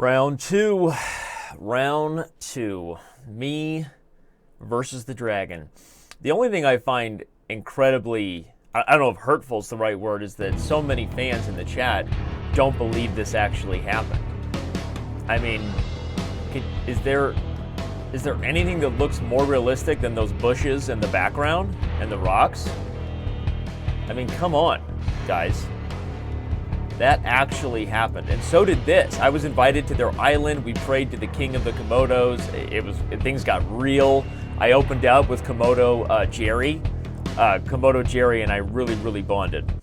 Round two. Round two. Me versus the dragon. The only thing I find incredibly, I don't know if hurtful is the right word, is that so many fans in the chat don't believe this actually happened. I mean, is there anything that looks more realistic than those bushes in the background and the rocks? I mean, come on, guys. That actually happened, and so did this. I was invited to their island. We prayed to the king of the Komodos. Things got real. I opened up with Komodo Jerry, and I really bonded.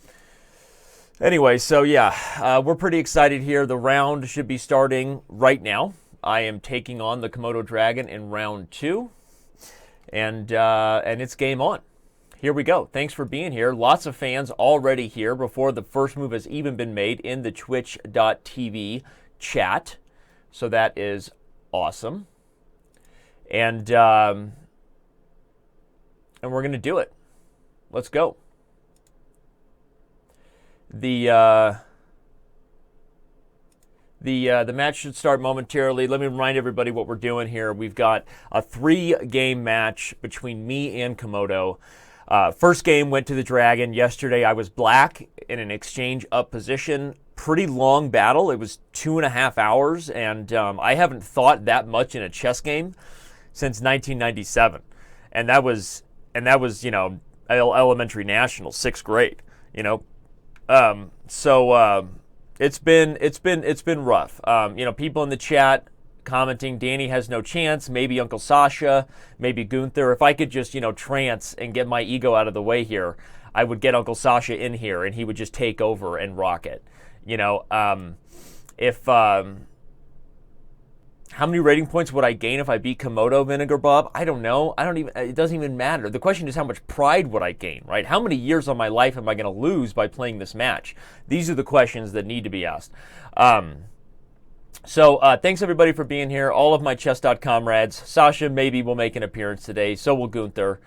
Anyway, so yeah, we're pretty excited here. The round should be starting right now. I am taking on the Komodo dragon in round two, and it's game on. Here we go. Thanks for being here. Lots of fans already here before the first move has even been made in the twitch.tv chat. So that is awesome. And we're going to do it. Let's go. The match should start momentarily. Let me remind everybody what we're doing here. We've got a 3-game match between me and Komodo. First game went to the dragon. Yesterday I was black in an exchange up position. Pretty long battle. It was 2.5 hours, and I haven't thought that much in a chess game since 1997, and that was elementary national, 6th grade. It's been rough. People in the chat commenting, Danny has no chance, maybe Uncle Sasha, maybe Gunther. If I could just, trance and get my ego out of the way here, I would get Uncle Sasha in here and he would just take over and rock it. How many rating points would I gain if I beat Komodo, Vinegar Bob? I don't know. It doesn't even matter. The question is, how much pride would I gain, right? How many years of my life am I going to lose by playing this match? These are the questions that need to be asked. So thanks everybody for being here. All of my Chess.com rads. Sasha maybe will make an appearance today. So will Gunther.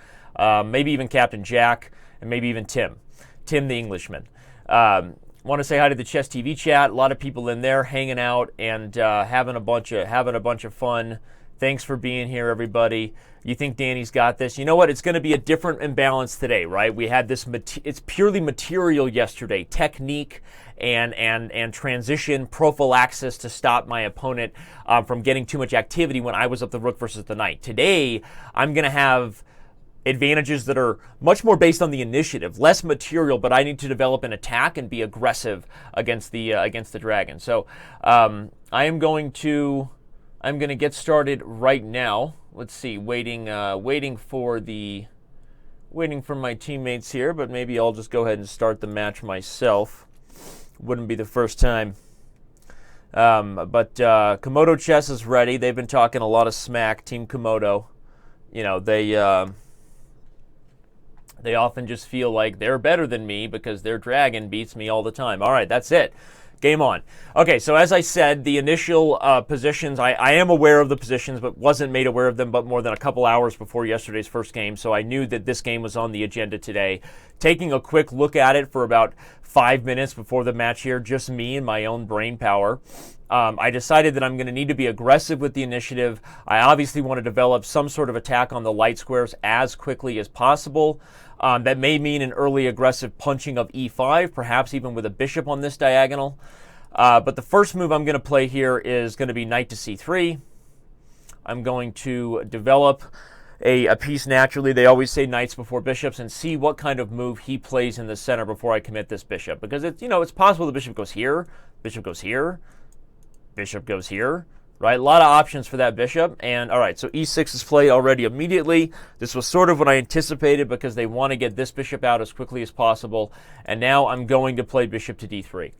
Maybe even Captain Jack, and maybe even Tim the Englishman. Want to say hi to the Chess TV chat. A lot of people in there hanging out and having a bunch of fun. Thanks for being here, everybody. You think Danny's got this? You know what? It's going to be a different imbalance today, right? We had this. It's purely material yesterday. Technique and transition prophylaxis to stop my opponent from getting too much activity when I was up the rook versus the knight. Today, I'm going to have advantages that are much more based on the initiative, less material, but I need to develop an attack and be aggressive against the dragon. So I'm going to get started right now. Let's see, waiting for my teammates here, but maybe I'll just go ahead and start the match myself. Wouldn't be the first time. But Komodo Chess is ready. They've been talking a lot of smack, Team Komodo. They often just feel like they're better than me because their dragon beats me all the time. All right, that's it. Game on. Okay, so as I said, the initial positions, I am aware of the positions, but wasn't made aware of them but more than a couple hours before yesterday's first game, so I knew that this game was on the agenda today. Taking a quick look at it for about 5 minutes before the match here, just me and my own brain power. I decided that I'm going to need to be aggressive with the initiative. I obviously want to develop some sort of attack on the light squares as quickly as possible. That may mean an early aggressive punching of e5, perhaps even with a bishop on this diagonal. But the first move I'm going to play here is going to be knight to c3. I'm going to develop a piece naturally. They always say knights before bishops, and see what kind of move he plays in the center before I commit this bishop. Because it's possible the bishop goes here, bishop goes here, bishop goes here, right? A lot of options for that bishop. And all right, so e6 is played already immediately. This was sort of what I anticipated because they want to get this bishop out as quickly as possible. And now I'm going to play bishop to d3.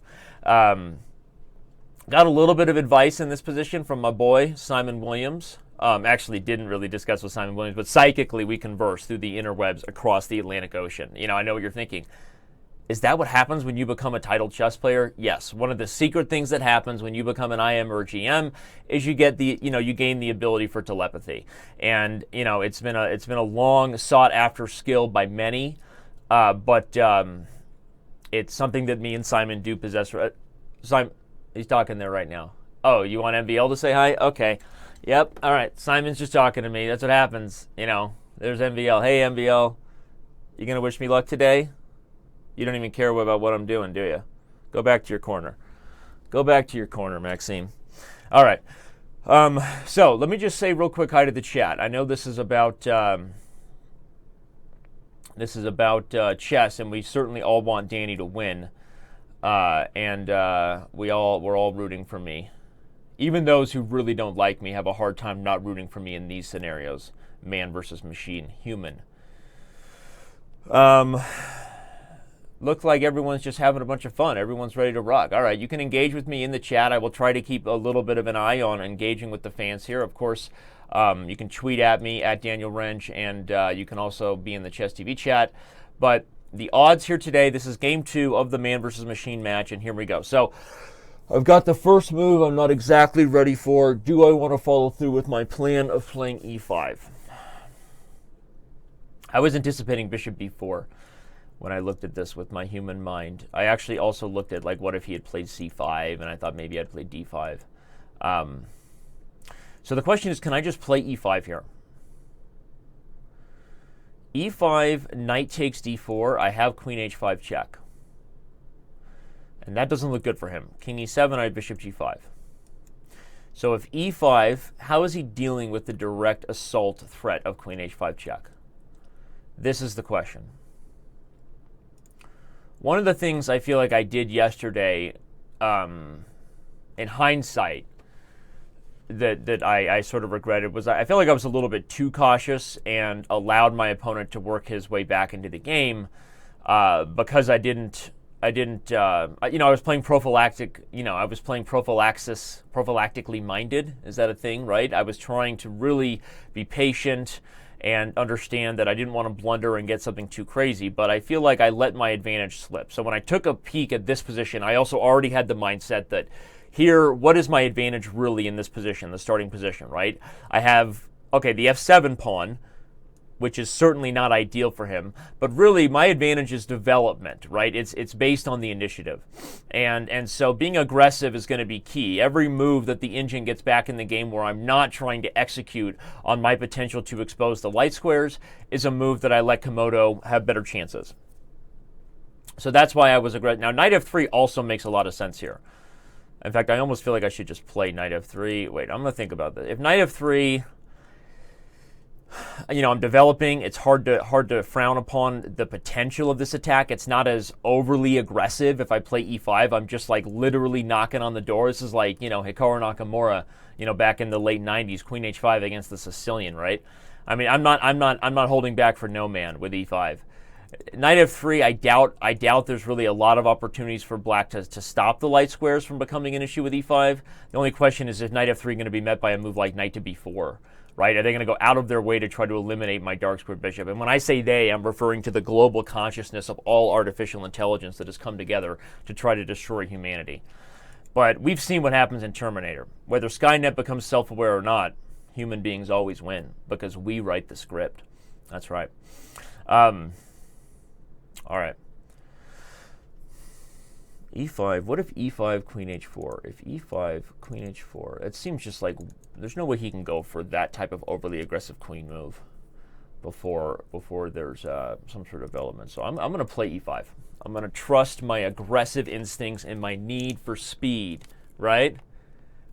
Got a little bit of advice in this position from my boy, Simon Williams. Actually didn't really discuss with Simon Williams, but psychically we converse through the interwebs across the Atlantic Ocean. I know what you're thinking. Is that what happens when you become a titled chess player? Yes. One of the secret things that happens when you become an IM or a GM is you get you gain the ability for telepathy. And, it's been a long sought after skill by many, but it's something that me and Simon do possess. Simon, he's talking there right now. Oh, you want MVL to say hi? Okay. Yep. All right. Simon's just talking to me. That's what happens. There's MVL. Hey, MVL. You going to wish me luck today? You don't even care about what I'm doing, do you? Go back to your corner. Go back to your corner, Maxime. All right. So let me just say real quick hi to the chat. I know this is about chess, and we certainly all want Danny to win, and we're all rooting for me. Even those who really don't like me have a hard time not rooting for me in these scenarios: man versus machine, human. Looks like everyone's just having a bunch of fun. Everyone's ready to rock. All right, you can engage with me in the chat. I will try to keep a little bit of an eye on engaging with the fans here. Of course, you can tweet at me at Daniel Wrench, and you can also be in the Chess TV chat. But the odds here today, this is game 2 of the man versus machine match, and here we go. So I've got the first move I'm not exactly ready for. Do I want to follow through with my plan of playing e5? I was anticipating bishop b4 when I looked at this with my human mind. I actually also looked at, like, what if he had played c5, and I thought maybe I'd play d5. So the question is, can I just play e5 here? e5, knight takes d4, I have queen h5 check. And that doesn't look good for him. King e7, I have bishop g5. So if e5, how is he dealing with the direct assault threat of queen h5 check? This is the question. One of the things I feel like I did yesterday, in hindsight, that I sort of regretted was I feel like I was a little bit too cautious and allowed my opponent to work his way back into the game because I was playing prophylactic. I was playing prophylactically minded. Is that a thing, right? I was trying to really be patient and understand that I didn't want to blunder and get something too crazy, but I feel like I let my advantage slip. So when I took a peek at this position, I also already had the mindset that here, what is my advantage really in this position, the starting position, right? I have, the f7 pawn, which is certainly not ideal for him, but really my advantage is development, right? It's based on the initiative. And so being aggressive is going to be key. Every move that the engine gets back in the game where I'm not trying to execute on my potential to expose the light squares is a move that I let Komodo have better chances. So that's why I was aggressive. Now, knight f3 also makes a lot of sense here. In fact, I almost feel like I should just play knight f3. Wait, I'm going to think about this. If knight f3... I'm developing. It's hard to frown upon the potential of this attack. It's not as overly aggressive. If I play e5, I'm just like literally knocking on the door. This is like, Hikaru Nakamura, back in the late 90s, queen h5 against the Sicilian, right? I mean, I'm not holding back for no man with e5. Knight f3, I doubt there's really a lot of opportunities for black to stop the light squares from becoming an issue with e5. The only question is knight f3 going to be met by a move like knight to b4? Right? Are they going to go out of their way to try to eliminate my dark square bishop? And when I say they, I'm referring to the global consciousness of all artificial intelligence that has come together to try to destroy humanity. But we've seen what happens in Terminator. Whether Skynet becomes self-aware or not, human beings always win because we write the script. That's right. All right. e5, what if e5, queen h4? If e5, queen h4, it seems just like there's no way he can go for that type of overly aggressive queen move before there's some sort of development. So I'm going to play e5. I'm going to trust my aggressive instincts and my need for speed, right?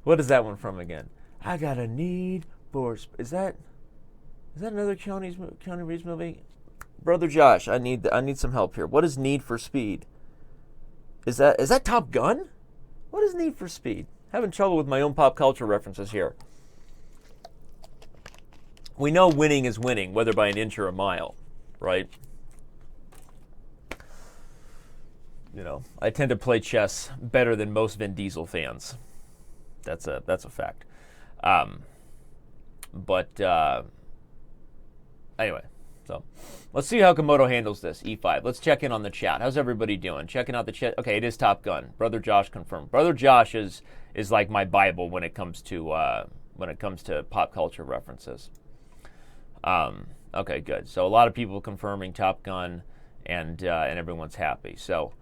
What is that one from again? I got a need for speed. Is that another Keanu Reeves movie? Brother Josh, I need some help here. What is Need for Speed? Is that Top Gun? What is Need for Speed? Having trouble with my own pop culture references here. We know winning is winning, whether by an inch or a mile, right? I tend to play chess better than most Vin Diesel fans. That's a fact. Anyway. So let's see how Komodo handles this, e5. Let's check in on the chat. How's everybody doing? Checking out the chat. Okay, it is Top Gun. Brother Josh confirmed. Brother Josh is like my Bible when it comes to pop culture references. Okay, good. So a lot of people confirming Top Gun, and everyone's happy. So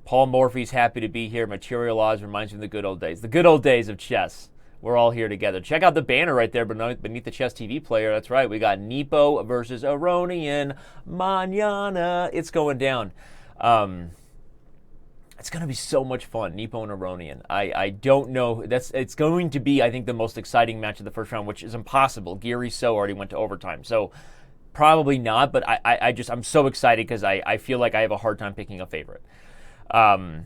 Paul Morphy's happy to be here. Material Oz reminds me of the good old days. The good old days of chess. We're all here together. Check out the banner right there beneath the Chess TV player. That's right. We got Nepo versus Aronian. Mañana. It's going down. It's going to be so much fun, Nepo and Aronian. I don't know. It's going to be, I think, the most exciting match of the first round, which is impossible. Giri So already went to overtime. So probably not, but I'm so excited because I feel like I have a hard time picking a favorite. The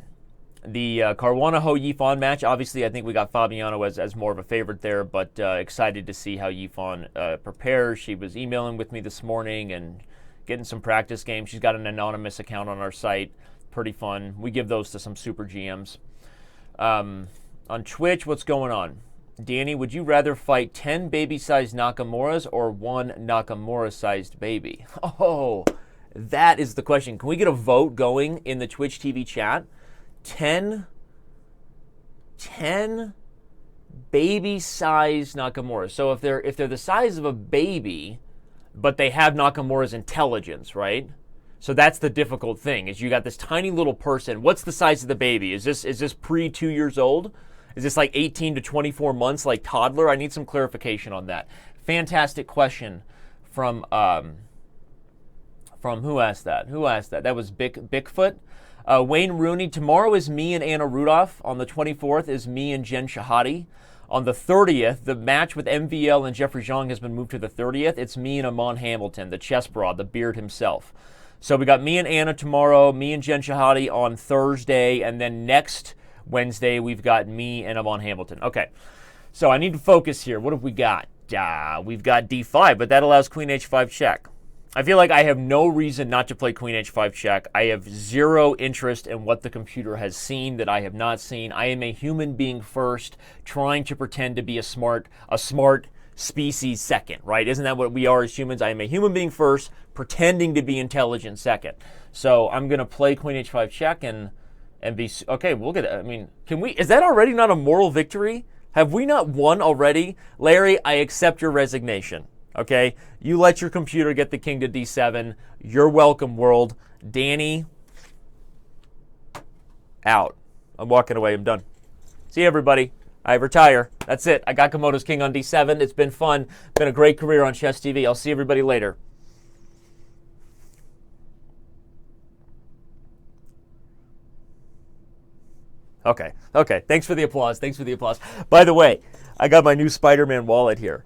Caruana Ho Yifan match, obviously, I think we got Fabiano as more of a favorite there, but excited to see how Yifan prepares. She was emailing with me this morning and getting some practice games. She's got an anonymous account on our site. Pretty fun. We give those to some super GMs. On Twitch, what's going on? Danny, would you rather fight 10 baby-sized Nakamuras or one Nakamura-sized baby? Oh, that is the question. Can we get a vote going in the Twitch TV chat? 10 baby-sized Nakamura. So if they're the size of a baby, but they have Nakamura's intelligence, right? So that's the difficult thing, is you got this tiny little person. What's the size of the baby? Is this pre 2 years old? Is this like 18 to 24 months, like toddler? I need some clarification on that. Fantastic question from who asked that? That was Bigfoot. Wayne Rooney, tomorrow is me and Anna Rudolph. On the 24th is me and Jen Shahadi. On the 30th, the match with MVL and Jeffrey Zhang has been moved to the 30th. It's me and Amon Hamilton, the chess broad, the beard himself. So we got me and Anna tomorrow, me and Jen Shahadi on Thursday, and then next Wednesday we've got me and Amon Hamilton. Okay, so I need to focus here. What have we got? We've got d5, but that allows queen h5 check. I feel like I have no reason not to play queen h5 check. I have zero interest in what the computer has seen that I have not seen. I am a human being first, trying to pretend to be a smart species second, right? Isn't that what we are as humans? I am a human being first, pretending to be intelligent second. So I'm going to play queen h5 check and be... Okay, we'll get it. I mean, can we... Is that already not a moral victory? Have we not won already? Larry, I accept your resignation, okay? You let your computer get the king to d7. You're welcome, world. Danny, out. I'm walking away. I'm done. See you, everybody. I retire. That's it. I got Komodo's king on d7. It's been fun. Been a great career on Chess TV. I'll see everybody later. Okay. Thanks for the applause. By the way, I got my new Spider-Man wallet here.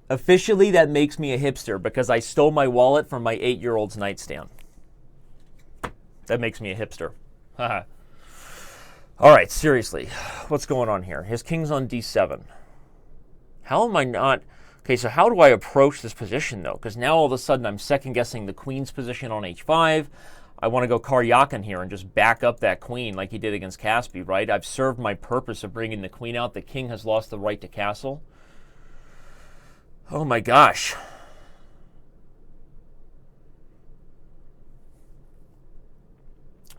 Officially, that makes me a hipster because I stole my wallet from my 8-year-old's nightstand. That makes me a hipster. Haha. All right, seriously, what's going on here? His king's on d7. How am I not... Okay, so how do I approach this position, though? Because now all of a sudden I'm second-guessing the queen's position on h5. I want to go Karyakin here and just back up that queen like he did against Caspi, right? I've served my purpose of bringing the queen out. The king has lost the right to castle. Oh, my gosh.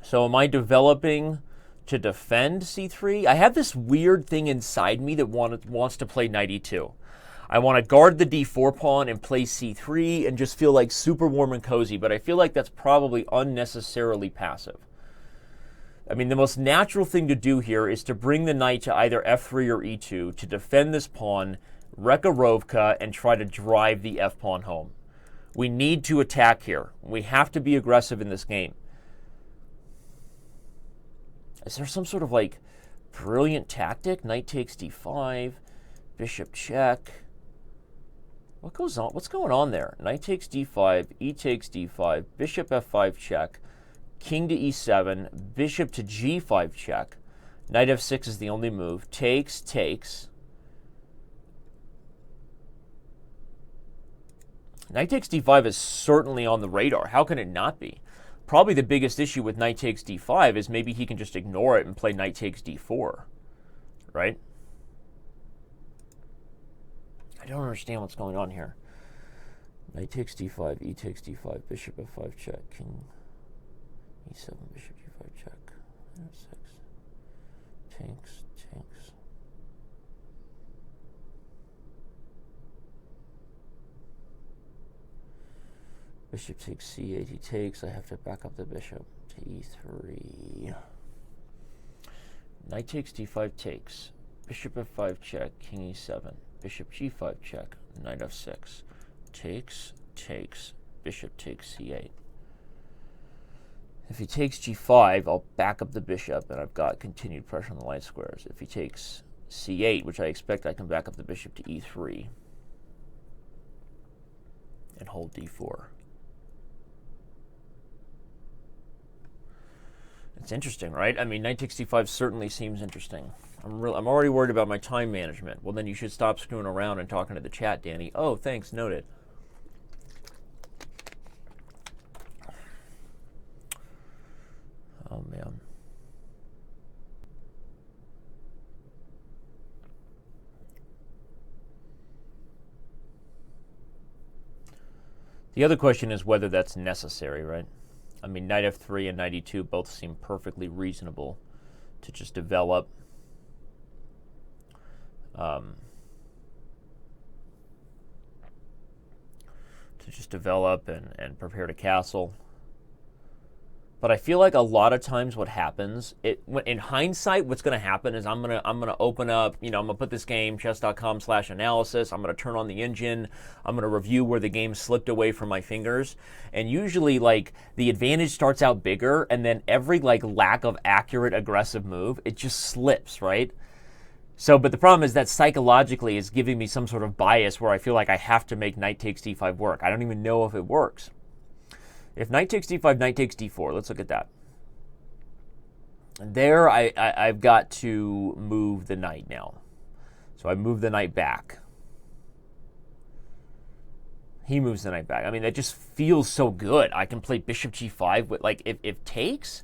So am I developing to defend c3? I have this weird thing inside me that wants to play knight e2. I want to guard the d4 pawn and play c3 and just feel like super warm and cozy, but I feel like that's probably unnecessarily passive. I mean, the most natural thing to do here is to bring the knight to either f3 or e2 to defend this pawn, wreck a Rovka, and try to drive the f-pawn home. We need to attack here. We have to be aggressive in this game. Is there some sort of like brilliant tactic? Knight takes d5, bishop check. What goes on? What's going on there? Knight takes d5, e takes d5, bishop f5 check, king to e7, bishop to g5 check. Knight f6 is the only move. Takes. Knight takes d5 is certainly on the radar. How can it not be? Probably the biggest issue with knight takes d5 is maybe he can just ignore it and play knight takes d4, right? I don't understand what's going on here. Knight takes d5, e takes d5, bishop f5 check, king e7, bishop g5 check, f6, takes. Bishop takes c8, he takes. I have to back up the bishop to e3. Knight takes d5 takes. Bishop f5 check, king e7. Bishop g5 check, knight f6. Takes, takes, bishop takes c8. If he takes g5, I'll back up the bishop, and I've got continued pressure on the light squares. If he takes c8, which I expect, I can back up the bishop to e3 and hold d4. It's interesting, right? I mean, knight takes d5 certainly seems interesting. I'm already worried about my time management. Well, then you should stop screwing around and talking to the chat, Danny. Oh, thanks, noted. Oh, man. The other question is whether that's necessary, right? I mean, knight f3 and knight e2 both seem perfectly reasonable to just develop. And prepare to castle. But I feel like a lot of times what happens, in hindsight, what's going to happen is I'm gonna open up, I'm gonna put this game, chess.com/analysis. I'm gonna turn on the engine. I'm gonna review where the game slipped away from my fingers, and usually like the advantage starts out bigger, and then every like lack of accurate aggressive move, it just slips, right? So, but the problem is that psychologically it's giving me some sort of bias where I feel like I have to make knight takes d5 work. I don't even know if it works. If knight takes d5, knight takes d4, let's look at that. There, I've got to move the knight now. So I move the knight back. He moves the knight back. I mean, that just feels so good. I can play bishop g5 with, like, if takes,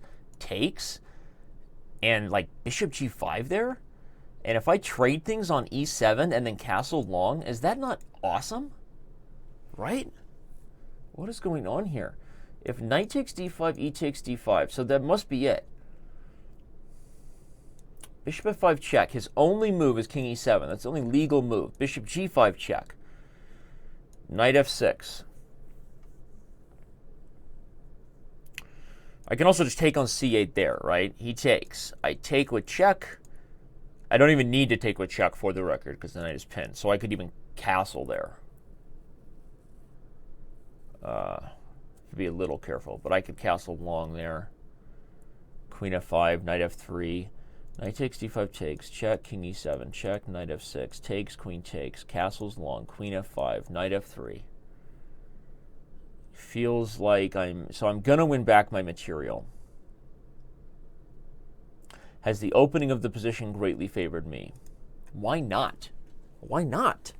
and, like, bishop g5 there, and if I trade things on e7 and then castle long, is that not awesome? Right? What is going on here? If knight takes d5, e takes d5, so that must be it. Bishop f5 check. His only move is king e7. That's the only legal move. Bishop g5 check. Knight f6. I can also just take on c8 there, right? He takes. I take with check. I don't even need to take with check for the record because the knight is pinned. So I could even castle there. Be a little careful, but I could castle long there. Queen f5, knight f3, knight takes d5 takes, check, king e7, check, knight f6, takes, queen takes, castles long, queen f5, knight f3. Feels like I'm gonna win back my material. Has the opening of the position greatly favored me? Why not? Why not?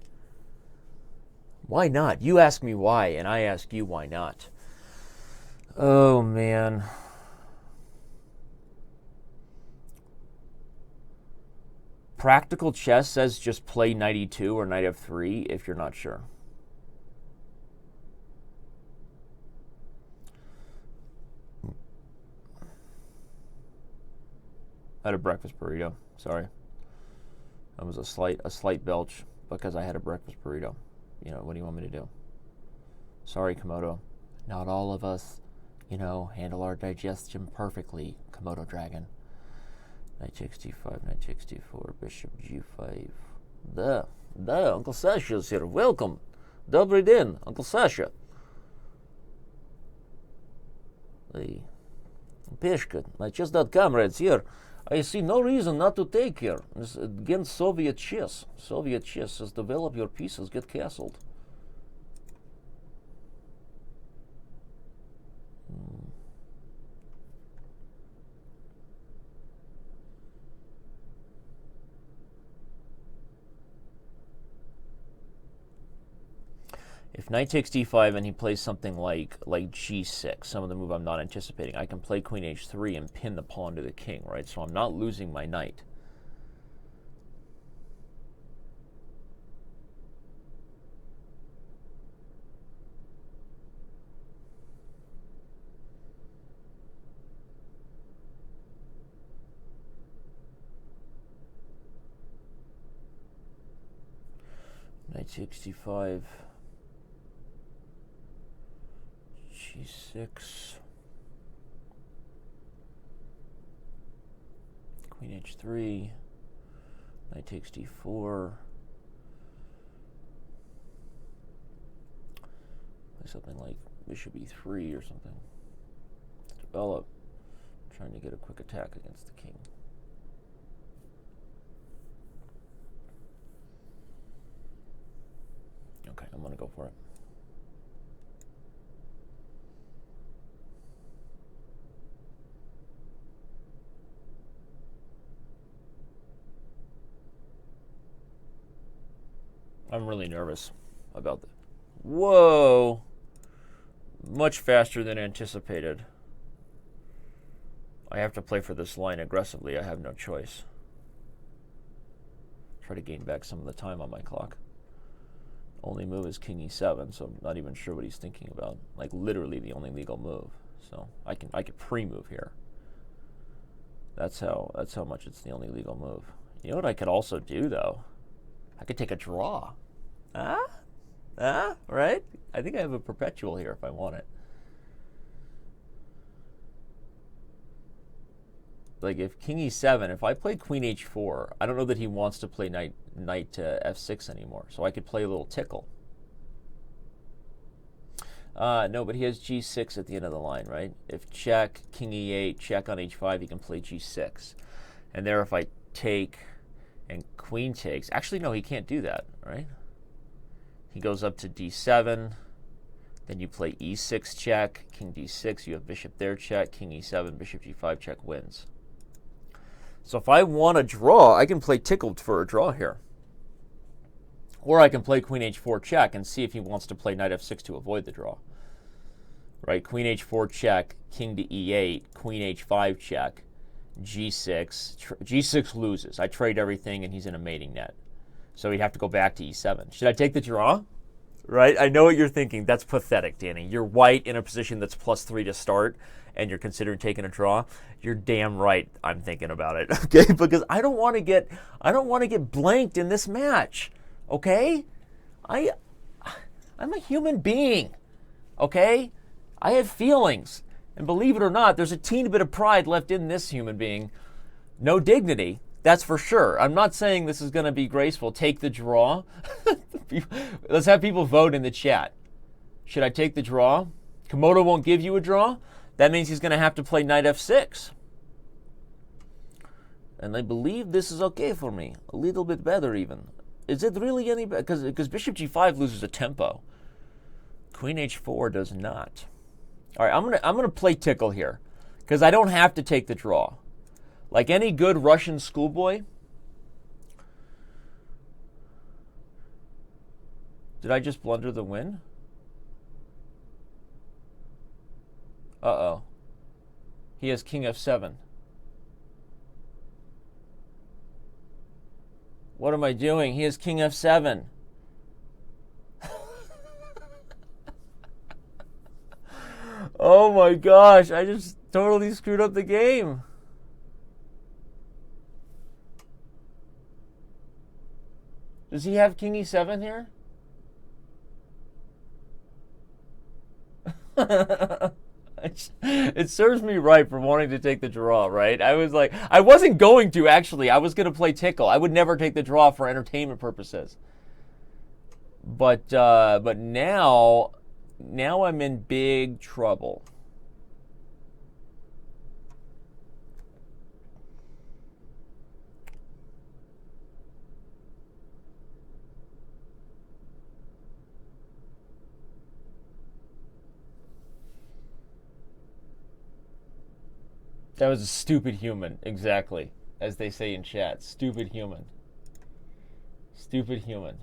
Why not? You ask me why, and I ask you why not. Oh, man. Practical Chess says just play knight e2 or knight f3 if you're not sure. I had a breakfast burrito. Sorry. That was a slight belch because I had a breakfast burrito. What do you want me to do? Sorry, Komodo. Not all of us, handle our digestion perfectly, Komodo Dragon. Knight takes d5, knight takes d4, bishop g5. Da, Uncle Sasha's here. Welcome. Dobry den, Uncle Sasha. Hey, Peshka, my chess.com right here. I see no reason not to take here. This against Soviet chess. Soviet chess says develop your pieces, get castled. If knight takes d5 and he plays something like g6, some of the move I'm not anticipating, I can play queen h3 and pin the pawn to the king, right? So I'm not losing my knight. Knight takes d5. d6. Queen h3. Knight takes d4. Something like bishop e3 or something. Develop. Trying to get a quick attack against the king. Okay, I'm going to go for it. I'm really nervous about that. Whoa! Much faster than anticipated. I have to play for this line aggressively. I have no choice. Try to gain back some of the time on my clock. Only move is king e7, so I'm not even sure what he's thinking about. Like literally the only legal move. So I could pre-move here. That's how much it's the only legal move. You know what I could also do though? I could take a draw. Right? I think I have a perpetual here if I want it. Like if king e7, if I play queen h4, I don't know that he wants to play knight to f6 anymore. So I could play a little tickle. No, but he has g6 at the end of the line, right? If check, king e8, check on h5, he can play g6. And there if I take and queen takes, actually no, he can't do that, right? He goes up to d7, then you play e6 check, king d6, you have bishop there check, king e7, bishop g5 check wins. So if I want to draw, I can play tickled for a draw here. Or I can play queen h4 check and see if he wants to play knight f6 to avoid the draw. Right, queen h4 check, king to e8, queen h5 check, g6. G6 loses. I trade everything and he's in a mating net. So he'd have to go back to e7. Should I take the draw? Right? I know what you're thinking. That's pathetic, Danny. You're white in a position that's +3 to start, and you're considering taking a draw. You're damn right I'm thinking about it. Okay? Because I don't want to get blanked in this match. Okay? I'm a human being. Okay? I have feelings. And believe it or not, there's a teeny bit of pride left in this human being. No dignity. That's for sure. I'm not saying this is going to be graceful. Take the draw. Let's have people vote in the chat. Should I take the draw? Komodo won't give you a draw. That means he's going to have to play knight f6. And I believe this is okay for me. A little bit better even. Is it really any better? Because bishop g5 loses a tempo. Queen h4 does not. All right, I'm gonna play tickle here because I don't have to take the draw. Like any good Russian schoolboy. Did I just blunder the win? Uh-oh. He has king f7. What am I doing? He has king f7. Oh my gosh, I just totally screwed up the game. Does he have king e7 here? It serves me right for wanting to take the draw, right? I was like, I wasn't going to actually. I was going to play tickle. I would never take the draw for entertainment purposes. But now I'm in big trouble. That was a stupid human, exactly, as they say in chat. Stupid human. Stupid human.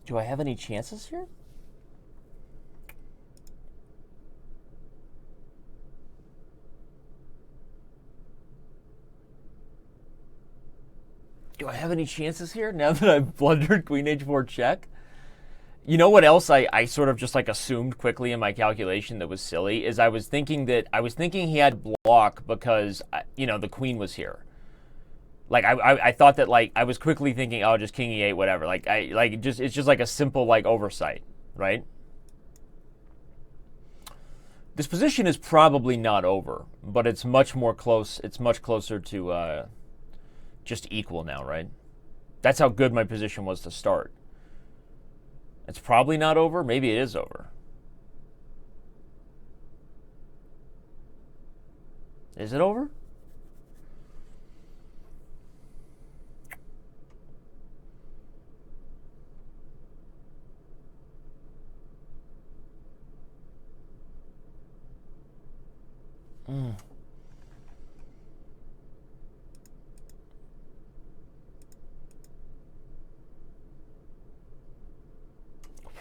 Do I have any chances here? Do I have any chances here now that I've blundered queen h4 check? You know what else I sort of just like assumed quickly in my calculation that was silly is I was thinking he had block because, you know, the queen was here. Like I thought that, like, I was quickly thinking, oh, just king e8, whatever. Like it's just like a simple like oversight, right? This position is probably not over, but it's much more close. It's much closer to just equal now, right? That's how good my position was to start. It's probably not over. Maybe it is over. Is it over?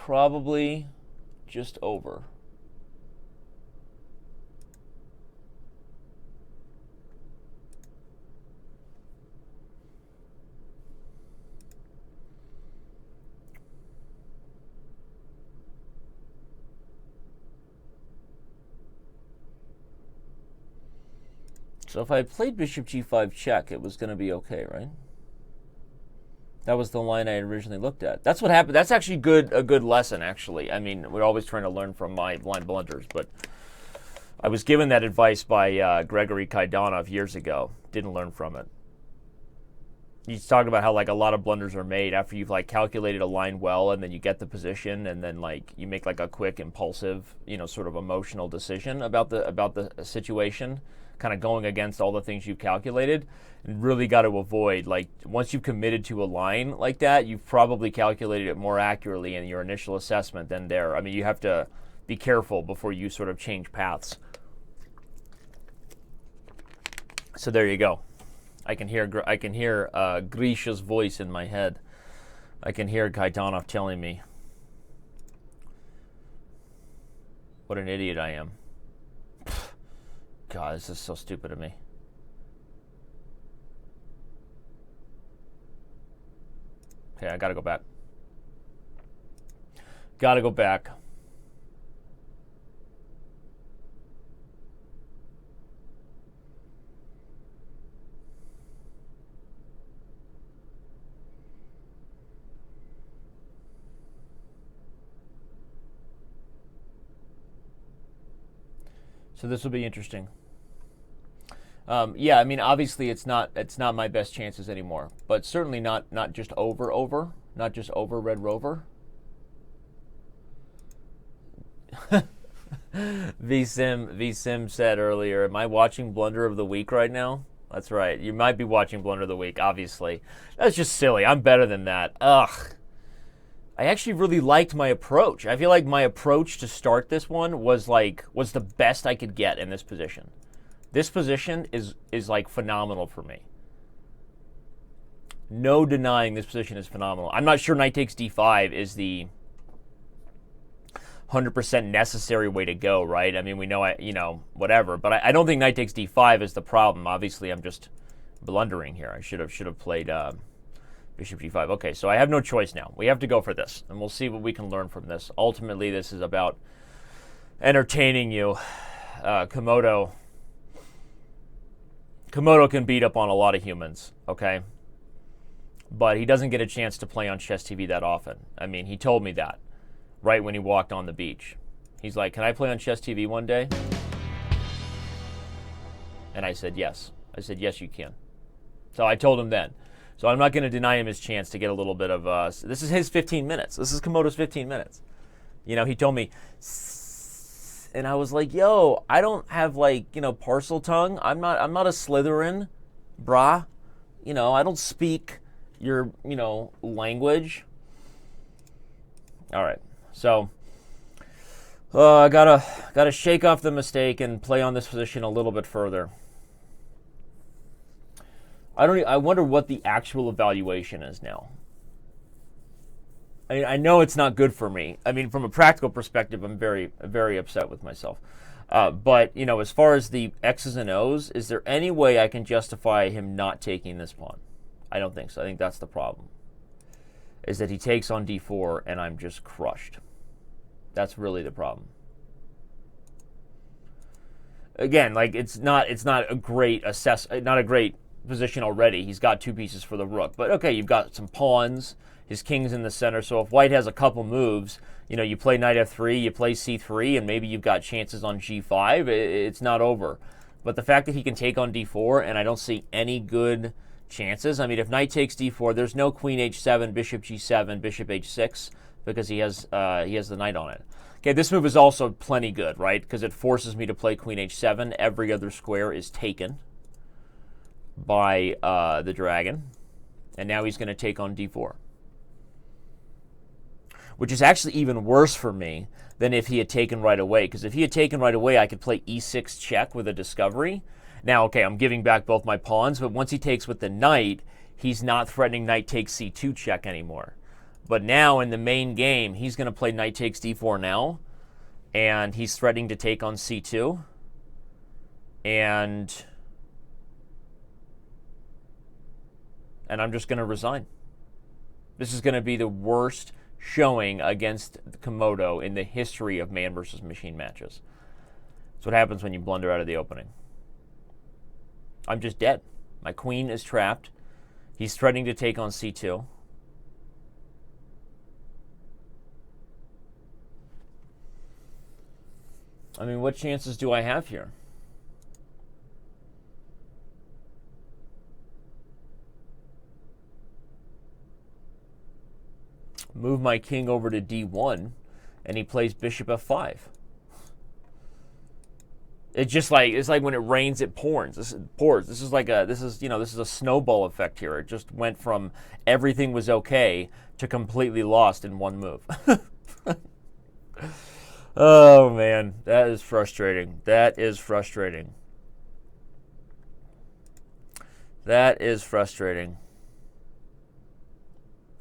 Probably just over. So if I had played bishop g5 check, it was going to be okay, right? That was the line I had originally looked at. That's what happened. That's actually a good lesson, actually. I mean, we're always trying to learn from my blind blunders, but I was given that advice by Gregory Kaidanov years ago. Didn't learn from it. He's talking about how, like, a lot of blunders are made after you've, like, calculated a line well, and then you get the position, and then, like, you make, like, a quick, impulsive, you know, sort of emotional decision about the situation, kind of going against all the things you've calculated. And really got to avoid, like, once you've committed to a line like that, you've probably calculated it more accurately in your initial assessment than there. I mean, you have to be careful before you sort of change paths. So there you go. I can hear Grisha's voice in my head. I can hear Kaitanov telling me what an idiot I am. God, this is so stupid of me. Okay, I gotta go back. Gotta go back. So this will be interesting. Yeah, I mean, obviously it's not my best chances anymore, but certainly not just over, not just over Red Rover. VSim said earlier, am I watching Blunder of the Week right now? That's right. You might be watching Blunder of the Week, obviously. That's just silly. I'm better than that. Ugh. I actually really liked my approach. I feel like my approach to start this one was the best I could get in this position. This position is like phenomenal for me. No denying this position is phenomenal. I'm not sure knight takes d5 is the 100% necessary way to go, right? I mean, we know, whatever. But I don't think knight takes d5 is the problem. Obviously, I'm just blundering here. I should have played bishop g5. Okay, so I have no choice now. We have to go for this, and we'll see what we can learn from this. Ultimately, this is about entertaining you. Komodo can beat up on a lot of humans, okay? But he doesn't get a chance to play on Chess TV that often. I mean, he told me that right when he walked on the beach. He's like, can I play on Chess TV one day? And I said, yes. I said, yes, you can. So I told him then. So I'm not going to deny him his chance to get a little bit of, this is his 15 minutes. This is Komodo's 15 minutes. You know, he told me, and I was like, yo, I don't have, like, parcel tongue. I'm not a Slytherin, brah. I don't speak your, language. All right. So I gotta shake off the mistake and play on this position a little bit further. I wonder what the actual evaluation is now. I know it's not good for me. I mean, from a practical perspective, I'm very upset with myself. But, you know, as far as the X's and O's, is there any way I can justify him not taking this pawn? I don't think so. I think that's the problem, is that he takes on d4 and I'm just crushed. That's really the problem. Again, like it's not a great not a great position already. He's got 2 pieces for the rook. But okay, you've got some pawns. His king's in the center, so if white has a couple moves, you know, you play knight f3, you play c3, and maybe you've got chances on g5. It's not over. But the fact that he can take on d4, and I don't see any good chances. I mean, if knight takes d4, there's no queen h7, bishop g7, bishop h6, because he has the knight on it. Okay, this move is also plenty good, right? Because it forces me to play queen h7. Every other square is taken by the dragon. And now he's going to take on d4, which is actually even worse for me than if he had taken right away. Because if he had taken right away, I could play e6 check with a discovery. Now, okay, I'm giving back both my pawns, but once he takes with the knight, he's not threatening knight takes c2 check anymore. But now in the main game, he's going to play knight takes d4 now, and he's threatening to take on c2. And I'm just going to resign. This is going to be the worst showing against Komodo in the history of man versus machine matches. That's what happens when you blunder out of the opening. I'm just dead. My queen is trapped. He's threatening to take on c2. I mean, what chances do I have here? Move my king over to d1, and he plays bishop f5. It's like when it rains, it pours. This is a snowball effect here. It just went from everything was okay to completely lost in one move. Oh man, that is frustrating. That is frustrating. That is frustrating.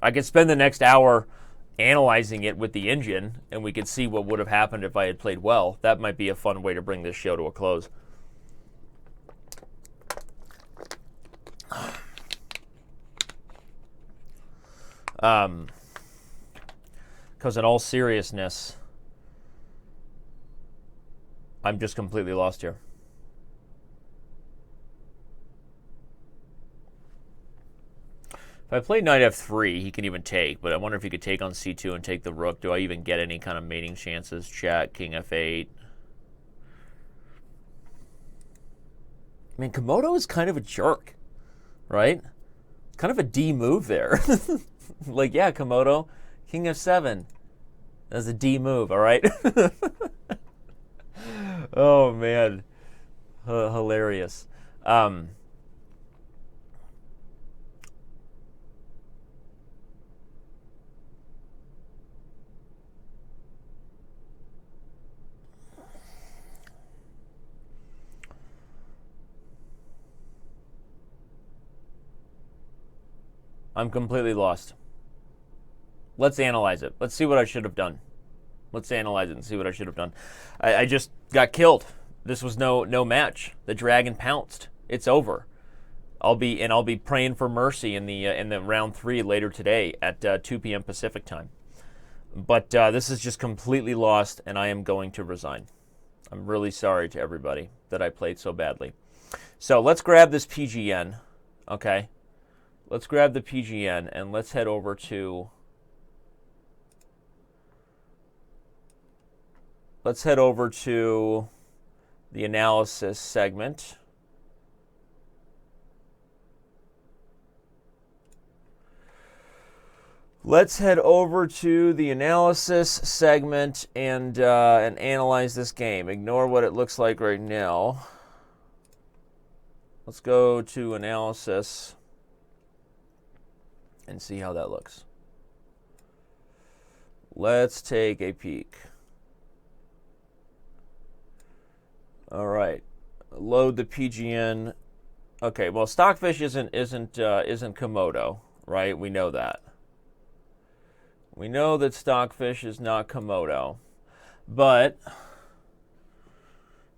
I could spend the next hour analyzing it with the engine, and we could see what would have happened if I had played well. That might be a fun way to bring this show to a close. Because in all seriousness, I'm just completely lost here. If I play knight f3, he can even take, but I wonder if he could take on c2 and take the rook. Do I even get any kind of mating chances? Check, king f8. I mean, Komodo is kind of a jerk, right? Kind of a D move there. Like, yeah, Komodo, king f7. That's a D move, all right? Oh, man. Hilarious. I'm completely lost. Let's analyze it. Let's see what I should have done. Let's analyze it and see what I should have done. I just got killed. This was no match. The dragon pounced. It's over. I'll be praying for mercy in the round 3 later today at 2 p.m. Pacific time. But this is just completely lost, and I am going to resign. I'm really sorry to everybody that I played so badly. So let's grab this PGN, okay? Let's grab the PGN and let's head over to the analysis segment. Let's head over to the analysis segment and analyze this game. Ignore what it looks like right now. Let's go to analysis and see how that looks. Let's take a peek. All right, load the PGN. Okay, well, Stockfish isn't Komodo, right? We know that. We know that Stockfish is not Komodo. But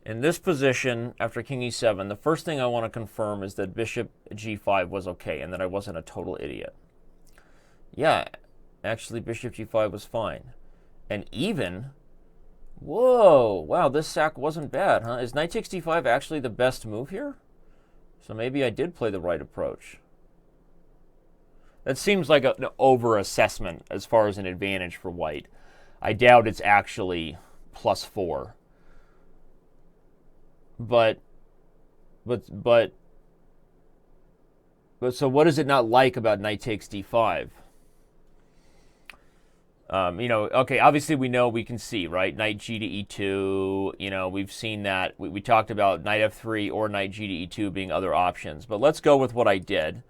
in this position, after king e7, the first thing I want to confirm is that bishop g5 was okay and that I wasn't a total idiot. Yeah, actually bishop g5 was fine. And even, whoa, wow, this sack wasn't bad, huh? Is knight takes d5 actually the best move here? So maybe I did play the right approach. That seems like an over-assessment as far as an advantage for white. I doubt it's actually +4. But so what is it not like about knight takes d5? Okay, obviously we know, we can see, right? Knight g to e2, we've seen that. We talked about knight f3 or knight g to e2 being other options. But let's go with what I did.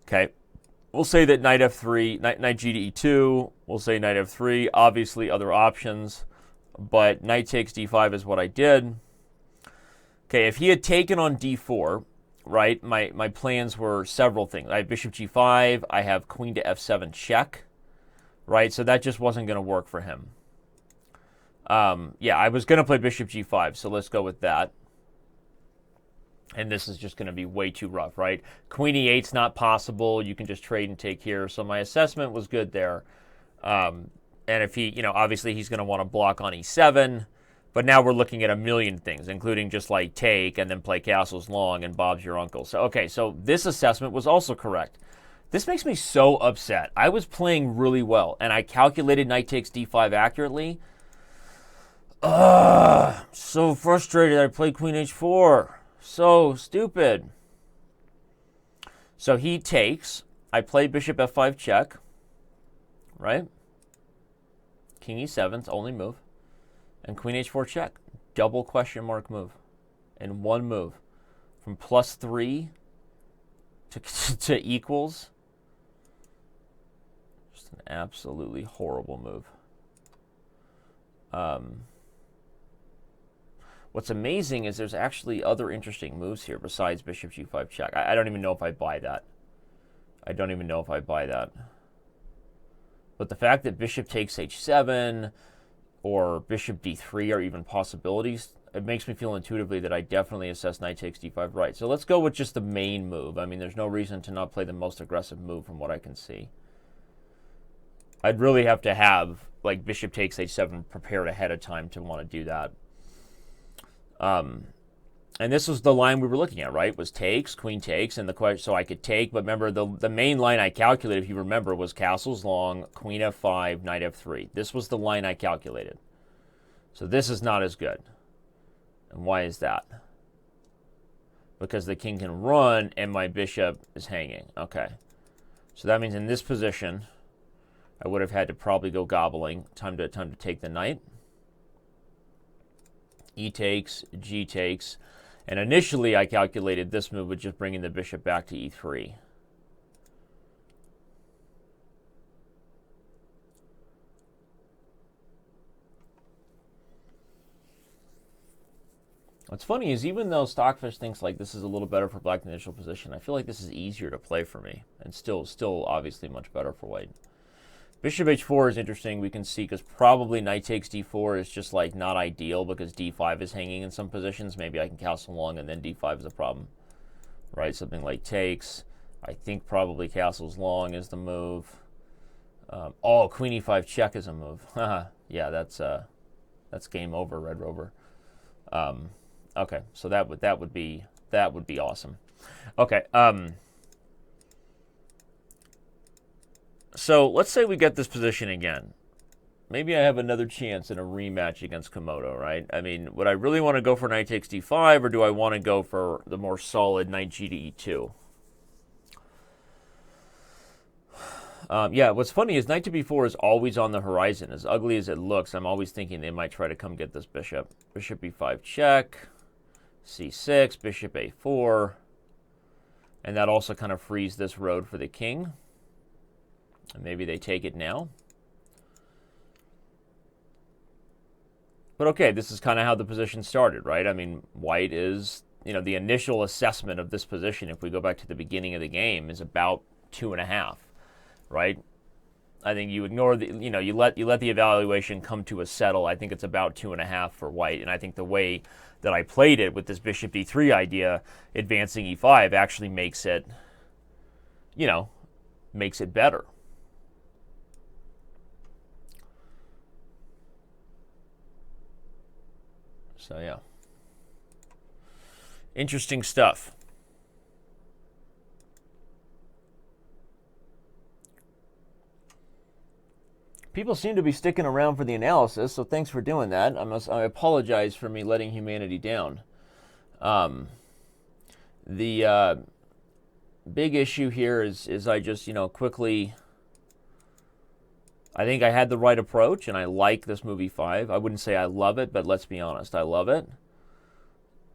Okay, we'll say that knight f3, knight g to e2, we'll say knight f3, obviously other options. But knight takes d5 is what I did. Okay, if he had taken on d4, right, my plans were several things. I have bishop g5, I have queen to f7 check, right? So that just wasn't going to work for him. Yeah, I was going to play bishop g5, so let's go with that. And this is just going to be way too rough, right? Queen e8's not possible. You can just trade and take here. So my assessment was good there. And if he, obviously he's going to want to block on e7. But now we're looking at a million things, including just like take and then play castles long and Bob's your uncle. So, okay, so this assessment was also correct. This makes me so upset. I was playing really well, and I calculated knight takes d5 accurately. So frustrated. I played queen h4. So stupid. So he takes. I play bishop f5 check. Right? King e7, it's only move. And queen h4 check. Double question mark move. In one move. From +3 to equals. Just an absolutely horrible move. What's amazing is there's actually other interesting moves here besides bishop g5 check. I don't even know if I buy that. But the fact that bishop takes h7 or bishop d3 are even possibilities, it makes me feel intuitively that I definitely assess knight takes d5 right. So let's go with just the main move. I mean, there's no reason to not play the most aggressive move from what I can see. I'd really have to have, like, bishop takes h7 prepared ahead of time to want to do that. And this was the line we were looking at, right? Was takes, queen takes, and the question, so I could take. But remember, the main line I calculated, if you remember, was castles long, queen f5, knight f3. This was the line I calculated. So this is not as good. And why is that? Because the king can run and my bishop is hanging. Okay. So that means in this position, I would have had to probably go gobbling. Time to take the knight. E takes, G takes. And initially, I calculated this move would just bring in the bishop back to E3. What's funny is even though Stockfish thinks like this is a little better for black in the initial position, I feel like this is easier to play for me. And still obviously much better for white. Bishop h4 is interesting, we can see, because probably knight takes d4 is just like not ideal because d5 is hanging in some positions. Maybe I can castle long and then d5 is a problem, right? Something like takes. I think probably castles long is the move. Oh, queen e5 check is a move. Yeah, that's game over, Red Rover. Okay, so that would be awesome. Okay. So let's say we get this position again. Maybe I have another chance in a rematch against Komodo, right? I mean, would I really want to go for knight takes d5, or do I want to go for the more solid knight g to e2? Yeah, what's funny is knight to b4 is always on the horizon. As ugly as it looks, I'm always thinking they might try to come get this bishop. Bishop b5 check, c6, bishop a4. And that also kind of frees this road for the king. And maybe they take it now. But okay, this is kind of how the position started, right? I mean, white is, the initial assessment of this position, if we go back to the beginning of the game, is about 2.5, right? I think you ignore the, you let the evaluation come to a settle. I think it's about 2.5 for white, and I think the way that I played it with this bishop d3 idea, advancing e5, actually makes it, makes it better. So yeah, interesting stuff. People seem to be sticking around for the analysis, so thanks for doing that. I apologize for me letting humanity down. The big issue here is I just, quickly, I think I had the right approach, and I like this move e5. I wouldn't say I love it, but let's be honest, I love it.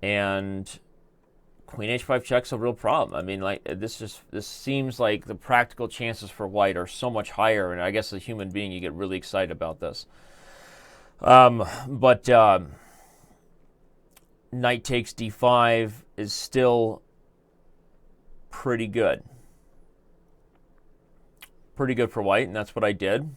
And queen h5 check's a real problem. I mean, like, this seems like the practical chances for white are so much higher, and I guess as a human being, you get really excited about this. But knight takes d5 is still pretty good. Pretty good for white, and that's what I did.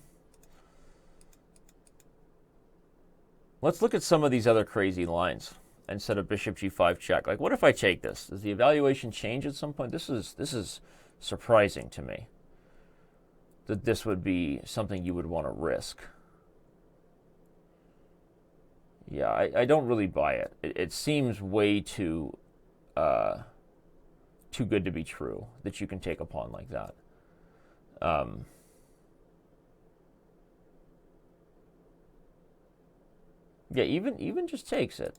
Let's look at some of these other crazy lines instead of bishop g5 check. Like, what if I take this? Does the evaluation change at some point? This is surprising to me, that this would be something you would want to risk. Yeah, I don't really buy it. It seems way too good to be true that you can take a pawn like that. Yeah, even just takes it.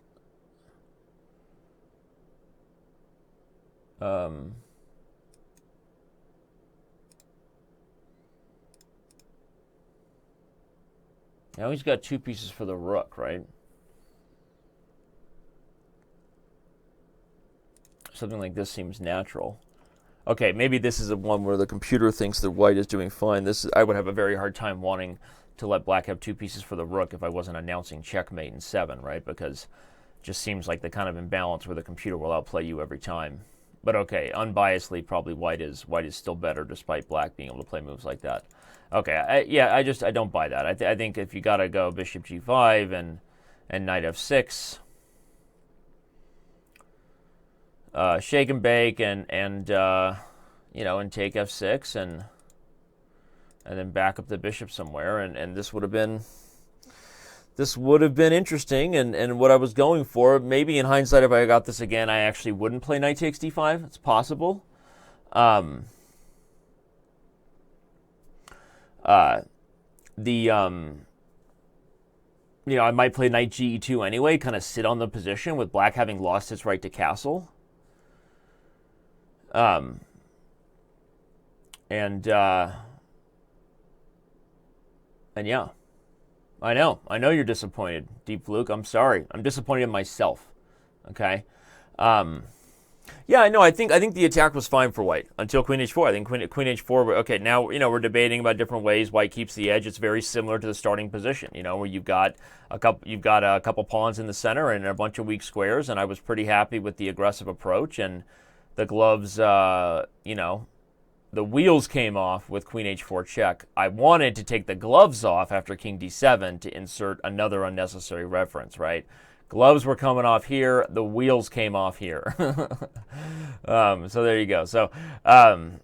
Now he's got 2 pieces for the rook, right? Something like this seems natural. Okay, maybe this is a one where the computer thinks that white is doing fine. I would have a very hard time wanting to let black have 2 pieces for the rook if I wasn't announcing checkmate in 7, right? Because it just seems like the kind of imbalance where the computer will outplay you every time. But okay, unbiasedly, probably white is still better despite black being able to play moves like that. Okay, I don't buy that. I think if you got to go bishop g5 and knight f6, shake and bake and take f6 and then back up the bishop somewhere, and this would have been interesting and what I was going for. Maybe in hindsight, if I got this again, I actually wouldn't play knight takes d5. It's possible. I might play knight ge2 anyway, kind of sit on the position with black having lost its right to castle. And yeah, I know you're disappointed, Deep Luke. I'm sorry. I'm disappointed in myself. Okay. Yeah, I know. I think the attack was fine for white until queen h4. I think queen h4. Okay, now we're debating about different ways white keeps the edge. It's very similar to the starting position. Where you've got a couple pawns in the center and a bunch of weak squares. And I was pretty happy with the aggressive approach, and the gloves. The wheels came off with queen h4 check. I wanted to take the gloves off after king d7 to insert another unnecessary reference, right? Gloves were coming off here. The wheels came off here. So there you go. So I'll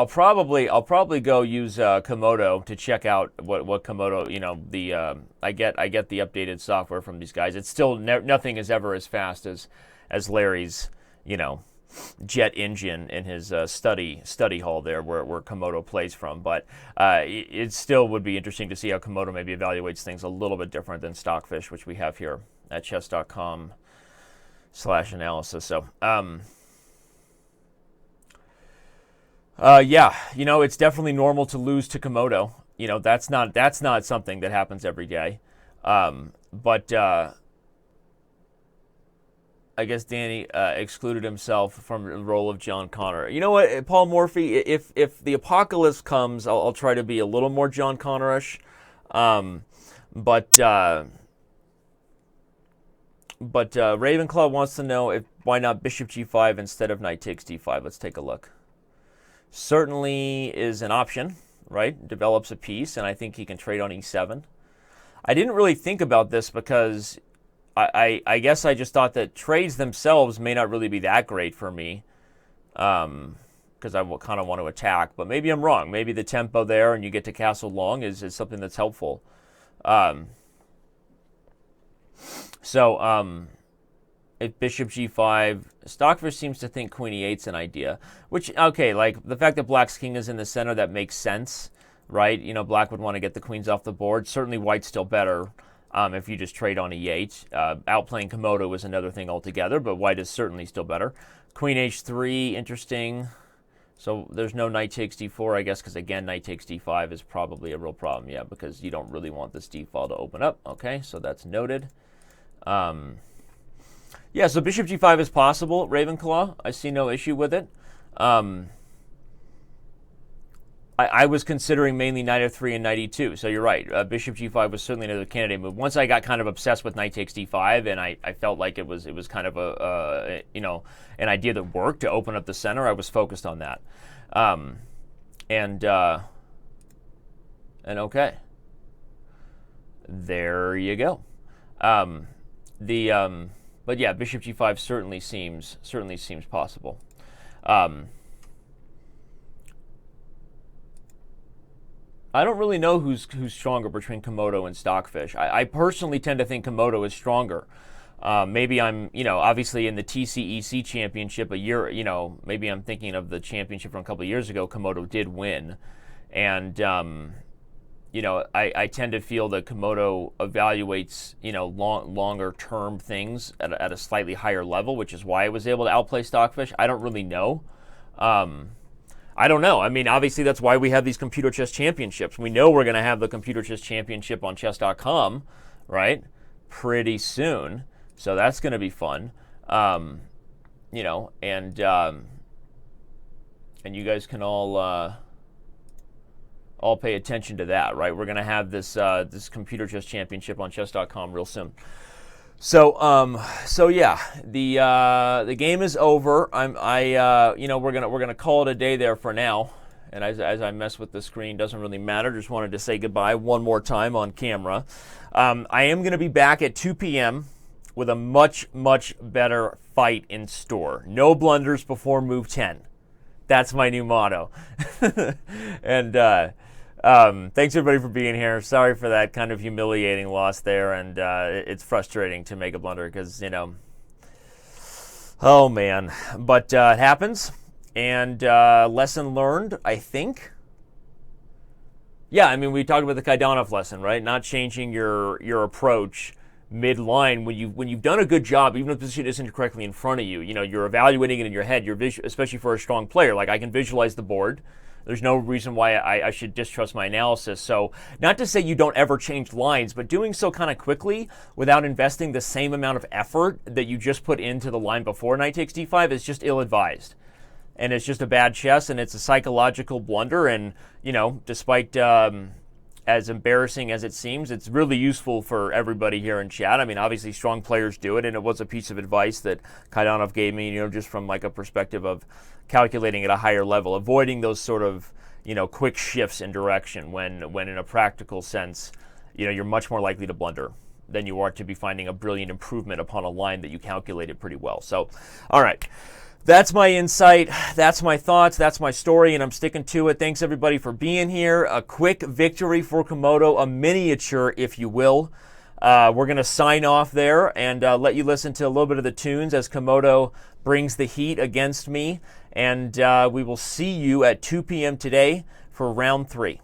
probably go use Komodo to check out what Komodo. I get the updated software from these guys. It's still nothing is ever as fast as Larry's jet engine in his study hall there where Komodo plays from, but it still would be interesting to see how Komodo maybe evaluates things a little bit different than Stockfish, which we have here at Chess.com/analysis. So yeah, it's definitely normal to lose to Komodo. That's not something that happens every day, but I guess Danny excluded himself from the role of John Connor. You know what, Paul Morphy? If the apocalypse comes, I'll try to be a little more John Connor-ish. But Ravenclaw wants to know why not bishop g5 instead of knight takes d5. Let's take a look. certainly is an option, right? Develops a piece, and I think he can trade on e7. I didn't really think about this because I guess I just thought that trades themselves may not really be that great for me, because I kind of want to attack. But maybe I'm wrong. Maybe the tempo there and you get to castle long is something that's helpful. If bishop g5, Stockfish seems to think queen e8's an idea. Which, okay, like the fact that black's king is in the center, that makes sense, right? You know, black would want to get the queens off the board. Certainly white's still better if you just trade on e8. Outplaying Komodo is another thing altogether, but white is certainly still better. Queen h3, interesting. So there's no knight takes d4, I guess, because again, knight takes d5 is probably a real problem, yeah, because you don't really want this d-file to open up. Okay, so that's noted. Yeah, so bishop g5 is possible, Ravenclaw. I see no issue with it. I was considering mainly knight f3 and knight e2, so you're right. Bishop g5 was certainly another candidate move. Once I got kind of obsessed with knight takes d5, and I felt like it was kind of an idea that worked to open up the center, I was focused on that. And okay, there you go. But yeah, bishop g5 certainly seems possible. I don't really know who's stronger between Komodo and Stockfish. I personally tend to think Komodo is stronger. Maybe I'm, obviously in the TCEC championship a year, maybe I'm thinking of the championship from a couple of years ago, Komodo did win. And, I tend to feel that Komodo evaluates, longer term things at a slightly higher level, which is why I was able to outplay Stockfish. I don't really know. I don't know. I mean, obviously that's why we have these computer chess championships. We know we're going to have the computer chess championship on Chess.com, right? Pretty soon. So that's going to be fun. And you guys can all pay attention to that, right? We're going to have this computer chess championship on Chess.com real soon. So yeah, the game is over. We're gonna call it a day there for now. And as I mess with the screen, doesn't really matter. Just wanted to say goodbye one more time on camera. I am gonna be back at 2 p.m. with a much better fight in store. No blunders before move 10. That's my new motto. And thanks everybody for being here. Sorry for that kind of humiliating loss there, and it's frustrating to make a blunder because, oh man. But it happens, and lesson learned, I think. Yeah, I mean, we talked about the Kaidanov lesson, right? Not changing your approach mid-line when you've done a good job, even if the position isn't correctly in front of you. You're evaluating it in your head. Especially for a strong player. Like, I can visualize the board. There's no reason why I should distrust my analysis. So not to say you don't ever change lines, but doing so kind of quickly without investing the same amount of effort that you just put into the line before knight takes d5 is just ill-advised. And it's just a bad chess, and it's a psychological blunder. And, despite as embarrassing as it seems, it's really useful for everybody here in chat. I mean, obviously strong players do it, and it was a piece of advice that Kaidanov gave me, just from like a perspective of calculating at a higher level, avoiding those sort of, quick shifts in direction when in a practical sense, you're much more likely to blunder than you are to be finding a brilliant improvement upon a line that you calculated pretty well. So, all right. That's my insight, that's my thoughts, that's my story, and I'm sticking to it. Thanks, everybody, for being here. A quick victory for Komodo, a miniature, if you will. We're going to sign off there and let you listen to a little bit of the tunes as Komodo brings the heat against me. And we will see you at 2 p.m. today for round 3.